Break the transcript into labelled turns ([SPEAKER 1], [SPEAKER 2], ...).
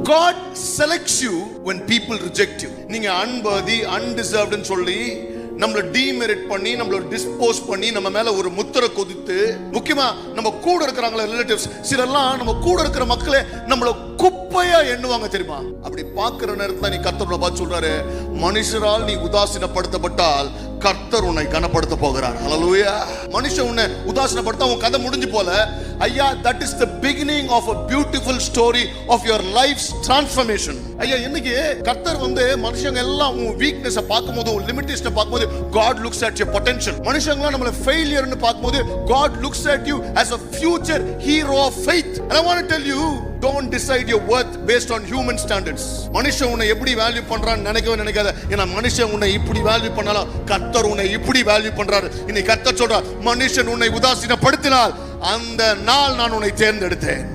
[SPEAKER 1] God selects you when people reject you. நீங்க unworthy, undeserved ன்னு சொல்லி நம்மள டீமெரிட் பண்ணி, நம்மள டிஸ்போஸ் பண்ணி, நம்ம மேல ஒரு முத்திரை கொதித்து, முக்கியமா நம்ம கூட இருக்கிறாங்களே ரிலேட்டிவ்ஸ், சிலர்லாம் நம்ம கூட இருக்கிற மக்களே நம்மள குப்பையா எண்ணுவாங்க தெரியுமா? அப்படி பார்க்கிற நேரத்துல நீ கர்த்தரை பார்த்து சொல்றாரு, மனுஷரால் நீ உதாசீனப்படுத்தப்பட்டால் கர்த்தர் உன்னை கனப்படுத்த போகிறார். ஹல்லேலூயா. மனுஷன் உன்னை உதாசீனப்படுத்த உன் கதை முடிஞ்சு போல. ஐயா, that is the beginning of a beautiful story of your life's transformation. ஐயா, இன்னைக்கு கர்த்தர் மனுஷங்க எல்லாம் உன் வீக்னஸை பார்க்கும்போது, உன் லிமிட்டேஷனை பார்க்கும்போது, God looks at your potential. மனுஷங்களாம் நம்மள ஃபெயிலியர்னு பார்க்கும்போது, God looks at you as a future hero of faith. And I want to tell you, don't decide your worth based on human standards. மனுஷன் உன்னை எப்படி வேல்யூ பண்றான்னு நினைக்காத. ஏன்னா மனுஷன் உன்னை இப்படி வேல்யூ பண்ணாலும் கர்த்தர் உன்னை இப்படி வேல்யூ பண்றாரு. இன்னைக்கு கர்த்தர் சொல்றார், மனுஷன் உன்னை உதாசீனப்படுத்தினால் அந்த நாள் நான் உன்னை தேர்ந்தெடுத்தேன்.